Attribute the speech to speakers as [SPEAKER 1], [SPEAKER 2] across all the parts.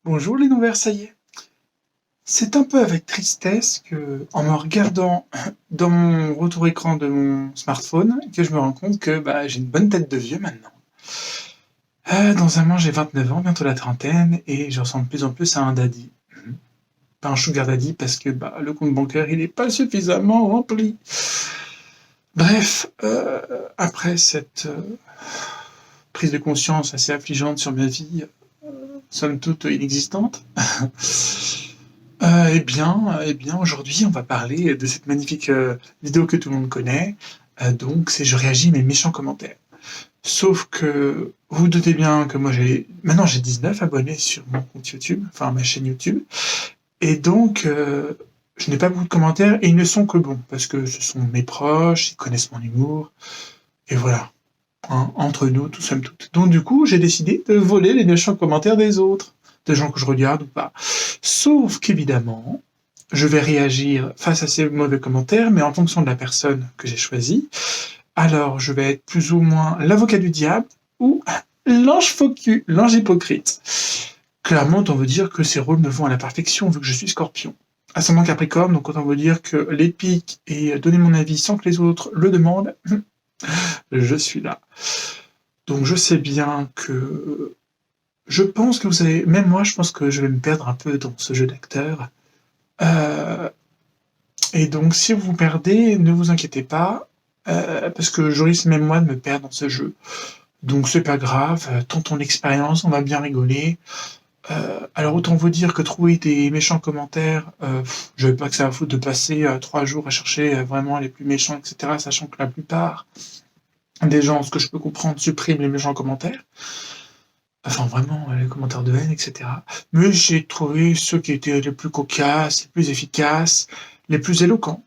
[SPEAKER 1] Bonjour les nouveaux Versaillais. C'est un peu avec tristesse que, en me regardant dans mon retour écran de mon smartphone, que je me rends compte que j'ai une bonne tête de vieux maintenant. Dans un mois, j'ai 29 ans, bientôt la trentaine, et je ressemble de plus en plus à un daddy. Pas un sugar daddy parce que le compte bancaire il n'est pas suffisamment rempli. Bref, après cette prise de conscience assez affligeante sur ma vie, somme toute inexistante, eh bien, aujourd'hui, on va parler de cette magnifique vidéo que tout le monde connaît. Donc, c'est je réagis à mes méchants commentaires. Sauf que vous vous doutez bien que moi maintenant j'ai 19 abonnés sur mon compte YouTube, enfin ma chaîne YouTube, et donc je n'ai pas beaucoup de commentaires et ils ne sont que bons parce que ce sont mes proches, ils connaissent mon humour, et voilà. Hein, entre nous, tout sommes toutes. Donc du coup, j'ai décidé de voler les méchants commentaires des autres, des gens que je regarde ou pas. Sauf qu'évidemment, je vais réagir face à ces mauvais commentaires, mais en fonction de la personne que j'ai choisie. Alors, je vais être plus ou moins l'avocat du diable ou l'ange faux cul, l'ange hypocrite. Clairement, on veut dire que ces rôles me vont à la perfection vu que je suis Scorpion. Ascendant Capricorne, donc autant vous dire que l'épique et donner mon avis sans que les autres le demandent, je suis là. Donc je sais bien que je pense que vous savez, même moi, je pense que je vais me perdre un peu dans ce jeu d'acteur. Et donc, si vous vous perdez, ne vous inquiétez pas, parce que je risque même moi de me perdre dans ce jeu. Donc, c'est pas grave, tentons l'expérience, on va bien rigoler. Alors, autant vous dire que trouver des méchants commentaires, je n'avais pas que ça à foutre de passer 3 jours à chercher vraiment les plus méchants, etc., sachant que la plupart des gens, ce que je peux comprendre, suppriment les méchants commentaires. Enfin, vraiment, les commentaires de haine, etc. Mais j'ai trouvé ceux qui étaient les plus cocasses, les plus efficaces, les plus éloquents.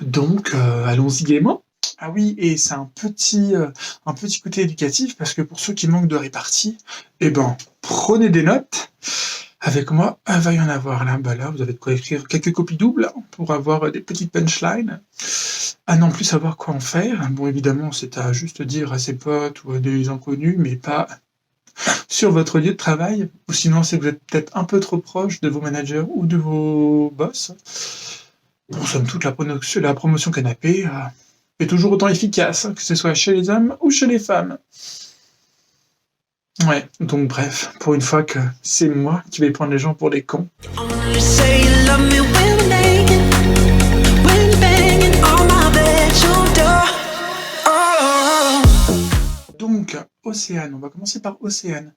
[SPEAKER 1] Donc, allons-y gaiement. Ah oui, et c'est un petit côté éducatif, parce que pour ceux qui manquent de répartie, eh ben, prenez des notes. Avec moi, va y en avoir là. Là, vous avez de quoi écrire quelques copies doubles pour avoir des petites punchlines. À non plus savoir quoi en faire. Bon, évidemment, c'est à juste dire à ses potes ou à des inconnus, mais pas sur votre lieu de travail, ou sinon c'est que vous êtes peut-être un peu trop proche de vos managers ou de vos boss. Bon, somme toute, la promotion canapé est toujours autant efficace, que ce soit chez les hommes ou chez les femmes. Ouais, donc bref, pour une fois que c'est moi qui vais prendre les gens pour des cons. Donc, Océane, on va commencer par Océane,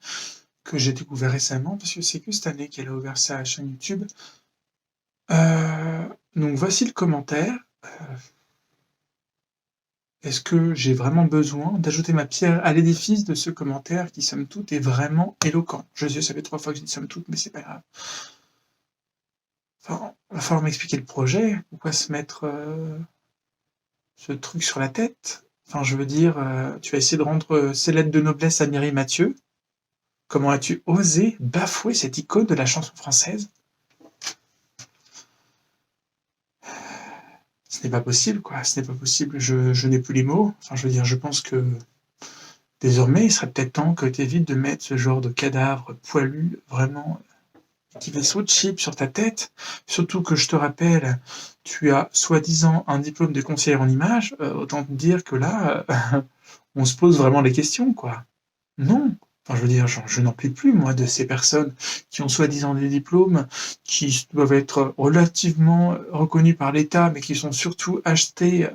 [SPEAKER 1] que j'ai découvert récemment, parce que c'est que cette année qu'elle a ouvert sa chaîne YouTube. Donc voici le commentaire. Est-ce que j'ai vraiment besoin d'ajouter ma pierre à l'édifice de ce commentaire qui, somme toute, est vraiment éloquent? Je sais, ça fait 3 fois que je dis somme toute, mais c'est pas grave. Enfin, il va falloir m'expliquer le projet. Pourquoi se mettre ce truc sur la tête? Enfin, je veux dire, tu as essayé de rendre ces lettres de noblesse à Mireille Mathieu. Comment as-tu osé bafouer cette icône de la chanson française? Ce n'est pas possible, quoi. Ce n'est pas possible. Je n'ai plus les mots. Enfin, je veux dire, je pense que désormais, il serait peut-être temps que tu évites de mettre ce genre de cadavre poilu, vraiment, qui vaisseau de chip sur ta tête. Surtout que je te rappelle, tu as soi-disant un diplôme de conseillère en images. Autant te dire que là, on se pose vraiment les questions, quoi. Non. Enfin, je veux dire, je n'en puis plus, moi, de ces personnes qui ont soi-disant des diplômes, qui doivent être relativement reconnus par l'État, mais qui sont surtout achetés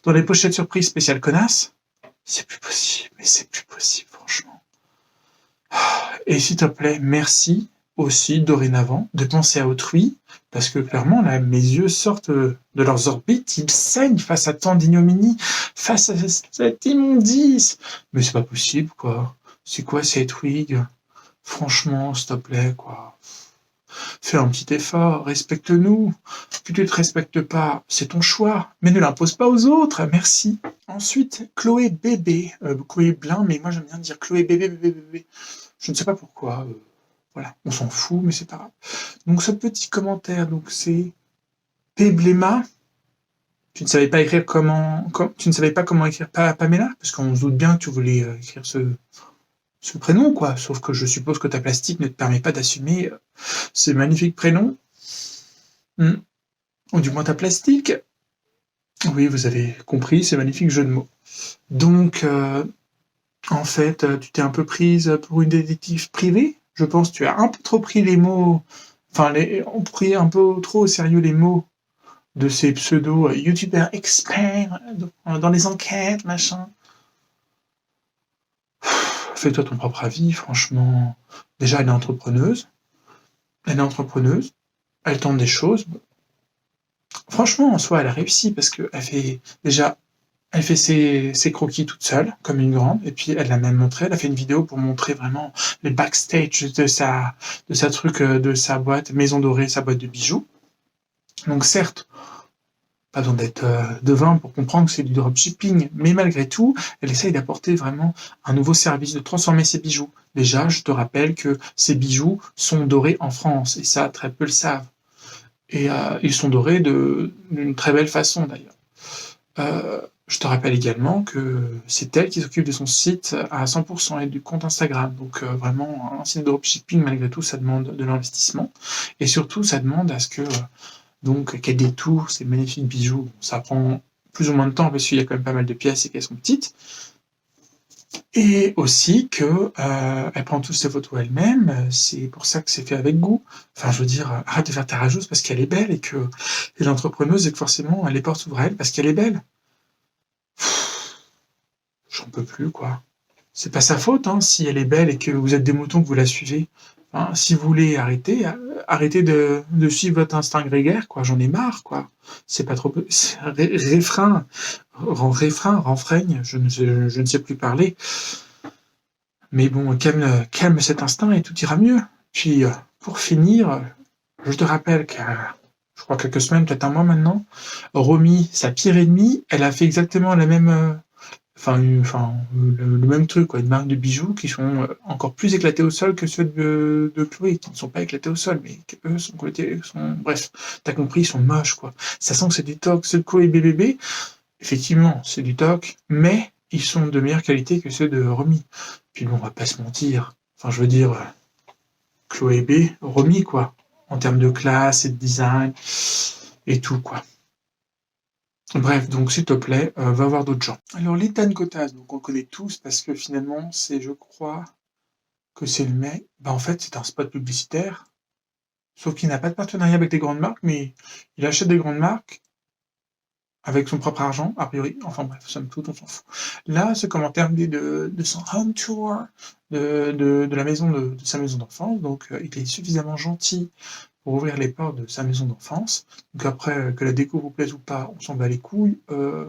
[SPEAKER 1] dans les pochettes surprises spéciales connasses. C'est plus possible, mais c'est plus possible, franchement. Et s'il te plaît, merci aussi, dorénavant, de penser à autrui, parce que clairement, là, mes yeux sortent de leurs orbites, ils saignent face à tant d'ignominie, face à cette immondice. Mais c'est pas possible, quoi. C'est quoi cette wig? Franchement, s'il te plaît, quoi. Fais un petit effort, respecte-nous. Que tu te respectes pas, c'est ton choix, mais ne l'impose pas aux autres, merci. Ensuite, Chloé Bébé, Chloé Blin, mais moi j'aime bien dire Chloé Bébé. Je ne sais pas pourquoi, voilà, on s'en fout, mais c'est pas grave. Donc ce petit commentaire, donc c'est Péblema. Tu ne savais pas écrire tu ne savais pas comment écrire Pamela, parce qu'on se doute bien que tu voulais écrire ce prénom, quoi. Sauf que je suppose que ta plastique ne te permet pas d'assumer ce magnifique prénom. Ou du moins ta plastique. Oui, vous avez compris, c'est magnifique jeu de mots. Donc, en fait, tu t'es un peu prise pour une détective privée. Je pense que tu as un peu trop pris les mots, enfin, on pris un peu trop au sérieux les mots de ces pseudo youtubeurs experts dans les enquêtes, machin. Fais-toi ton propre avis, franchement. Déjà, elle est entrepreneuse. Elle tente des choses. Franchement, en soi, elle a réussi parce qu'elle fait déjà elle fait ses croquis toute seule, comme une grande, et puis elle l'a même montré. Elle a fait une vidéo pour montrer vraiment les backstage de sa boîte Maison Dorée, sa boîte de bijoux. Donc certes, pas besoin d'être devin pour comprendre que c'est du dropshipping, mais malgré tout, elle essaye d'apporter vraiment un nouveau service, de transformer ses bijoux. Déjà, je te rappelle que ces bijoux sont dorés en France, et ça, très peu le savent. Et ils sont dorés d'une très belle façon d'ailleurs. Je te rappelle également que c'est elle qui s'occupe de son site à 100% et du compte Instagram. Donc vraiment, un site de dropshipping, malgré tout, ça demande de l'investissement. Et surtout, ça demande à ce que donc qu'elle détourne ces magnifiques bijoux. Ça prend plus ou moins de temps parce qu'il y a quand même pas mal de pièces et qu'elles sont petites. Et aussi que elle prend toutes ses photos elle-même. C'est pour ça que c'est fait avec goût. Enfin, je veux dire, arrête de faire ta rageuse parce qu'elle est belle et que elle est entrepreneuse et que forcément elle les porte s'ouvrent à elle parce qu'elle est belle. J'en peux plus, quoi. C'est pas sa faute, hein, si elle est belle et que vous êtes des moutons que vous la suivez. Hein, si vous voulez arrêter, arrêtez de suivre votre instinct grégaire, quoi. J'en ai marre, quoi. C'est pas trop. Renfreigne, je ne sais plus parler. Mais bon, calme cet instinct et tout ira mieux. Puis, pour finir, je te rappelle je crois quelques semaines, peut-être un mois maintenant, Romy, sa pire ennemie, elle a fait exactement la même. Le même truc, quoi, une marque de bijoux qui sont encore plus éclatés au sol que ceux de Chloé, qui ne sont pas éclatés au sol, mais qui, eux, bref, t'as compris, ils sont moches, quoi. Ça sent que c'est du toc. Ceux de Chloé BBB, effectivement, c'est du toc, mais ils sont de meilleure qualité que ceux de Romy. Puis bon, on va pas se mentir. Enfin, je veux dire, Chloé B, Romy, quoi. En termes de classe et de design et tout, quoi. Bref, donc s'il te plaît, va voir d'autres gens. Alors l'Ethan Cotas, donc on le connaît tous parce que finalement c'est, je crois, que c'est le mec. Bah en fait c'est un spot publicitaire, sauf qu'il n'a pas de partenariat avec des grandes marques, mais il achète des grandes marques avec son propre argent, a priori. Enfin bref, somme toute, on s'en fout. Là, ce commentaire de son home tour, de la maison de sa maison d'enfance, donc il est suffisamment gentil pour ouvrir les portes de sa maison d'enfance. Donc après, que la déco vous plaise ou pas, on s'en bat les couilles. Je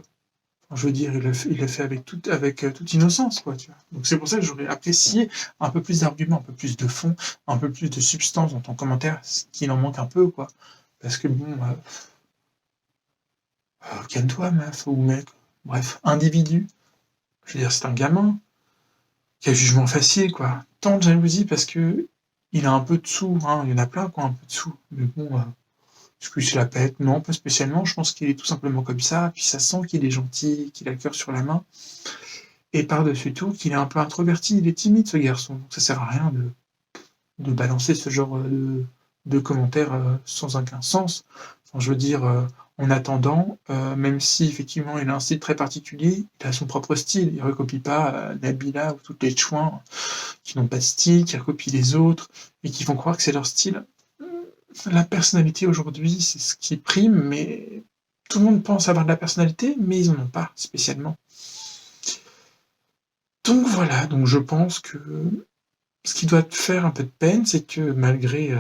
[SPEAKER 1] veux dire, il le fait avec toute innocence, quoi, tu vois. Donc c'est pour ça que j'aurais apprécié un peu plus d'arguments, un peu plus de fond, un peu plus de substance dans ton commentaire, ce qu'il en manque un peu, quoi. Parce que bon, calme-toi, meuf ou mec. Bref, individu. Je veux dire, c'est un gamin qui a jugement facile, quoi. Tant de jalousie parce que il a un peu de sous, hein. Il y en a plein qui ont un peu de sous. Mais bon, est-ce qu'il se la pète? Non, pas spécialement. Je pense qu'il est tout simplement comme ça. Puis ça sent qu'il est gentil, qu'il a le cœur sur la main. Et par-dessus tout, qu'il est un peu introverti, il est timide ce garçon. Donc ça sert à rien de balancer ce genre de commentaires sans aucun sens. Enfin, je veux dire, en attendant, même si effectivement il a un style très particulier, il a son propre style. Il ne recopie pas Nabila ou toutes les chouins qui n'ont pas de style, qui recopient les autres et qui font croire que c'est leur style. La personnalité aujourd'hui, c'est ce qui prime, mais tout le monde pense avoir de la personnalité, mais ils n'en ont pas spécialement. Donc voilà, donc je pense que ce qui doit te faire un peu de peine, c'est que malgré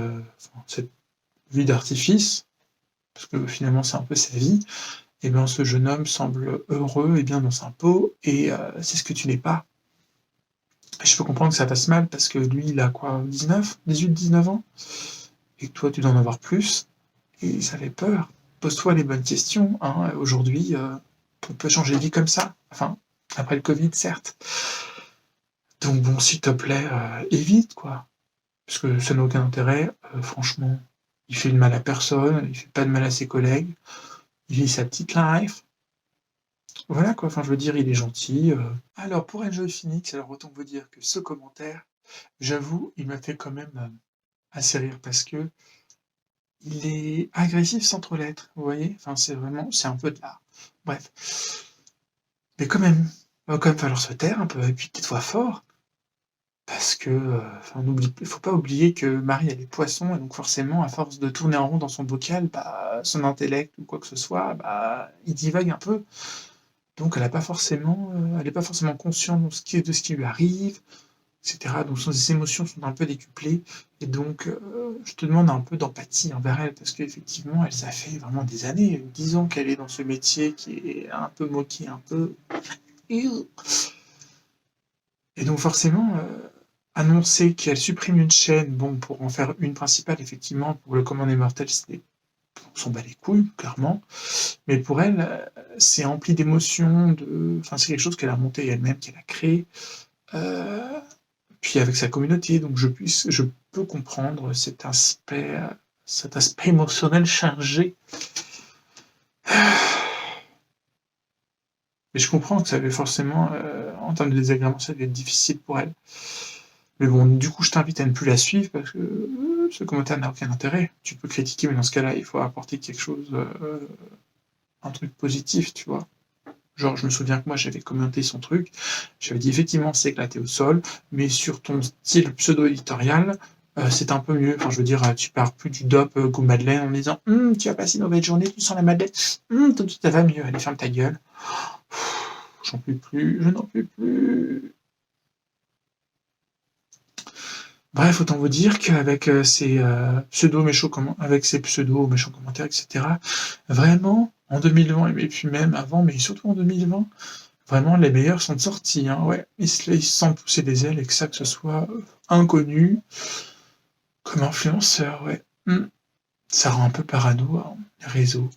[SPEAKER 1] cette vie d'artifice, parce que finalement c'est un peu sa vie, et bien ce jeune homme semble heureux et bien dans sa peau, et c'est ce que tu n'es pas. Et je peux comprendre que ça passe mal, parce que lui, il a quoi, 19 ans, et que toi, tu dois en avoir plus, et ça fait peur. Pose-toi les bonnes questions, hein. Aujourd'hui, on peut changer de vie comme ça, enfin, après le Covid, certes. Donc bon, s'il te plaît, évite, quoi. Parce que ça n'a aucun intérêt, franchement. Il fait de mal à personne, il fait pas de mal à ses collègues, il vit sa petite life. voilà quoi, enfin je veux dire, il est gentil. Alors pour Enjoy Phoenix, alors autant vous dire que ce commentaire, j'avoue, il m'a fait quand même, assez rire parce qu'il est agressif sans trop l'être, vous voyez? Enfin c'est un peu de l'art. Bref. Mais quand même, il va quand même falloir se taire un peu et puis peut-être fois fort, parce que, enfin faut pas oublier que Marie elle est poisson et donc forcément à force de tourner en rond dans son bocal, bah, son intellect ou quoi que ce soit, bah, il divague un peu. Donc elle est pas forcément consciente de ce qui lui arrive, et cetera. Donc ses émotions sont un peu décuplées et donc je te demande un peu d'empathie envers elle parce qu'effectivement, elle ça fait vraiment des années, 10 ans qu'elle est dans ce métier qui est un peu moqué, un peu et donc forcément, annoncer qu'elle supprime une chaîne, bon, pour en faire une principale, effectivement, pour le commun des mortels, c'est on s'en bat les couilles, clairement. Mais pour elle, c'est empli d'émotions, enfin, c'est quelque chose qu'elle a monté elle-même, qu'elle a créé, heu, puis avec sa communauté, donc je peux comprendre cet aspect émotionnel chargé. Mais je comprends que ça avait forcément, en termes de désagréments, ça devait être difficile pour elle. Mais bon, du coup, je t'invite à ne plus la suivre parce que ce commentaire n'a aucun intérêt. Tu peux critiquer, mais dans ce cas-là, il faut apporter quelque chose, un truc positif, tu vois. Genre, je me souviens que moi, j'avais commenté son truc, j'avais dit effectivement, c'est éclaté au sol, mais sur ton style pseudo-éditorial, c'est un peu mieux. Enfin, je veux dire, tu pars plus du dope goût Madeleine en disant tu as passé une mauvaise journée, tu sens la Madeleine, tout ça va mieux, allez, ferme ta gueule. J'en peux plus, je n'en peux plus. Bref, autant vous dire qu'avec ces pseudo méchants commentaires, etc., vraiment, en 2020, et puis même avant, mais surtout en 2020, vraiment, les meilleurs sont sortis, hein, ouais. Ils se sentent pousser des ailes et que ce soit inconnu, comme influenceur, ouais. Ça rend un peu parano, hein, les réseaux.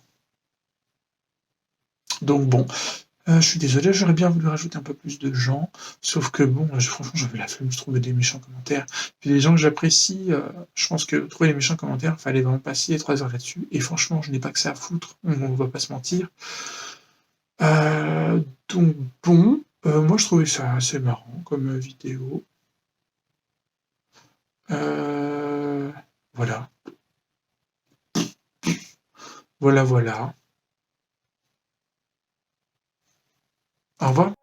[SPEAKER 1] Donc bon, je suis désolé, j'aurais bien voulu rajouter un peu plus de gens, sauf que bon, franchement, j'avais la flemme de trouver des méchants commentaires. Puis les gens que j'apprécie, je pense que trouver les méchants commentaires, fallait vraiment passer 3 heures là-dessus. Et franchement, je n'ai pas que ça à foutre, on va pas se mentir. Donc bon, moi je trouvais ça assez marrant comme vidéo. Euh, voilà, voilà. Au revoir.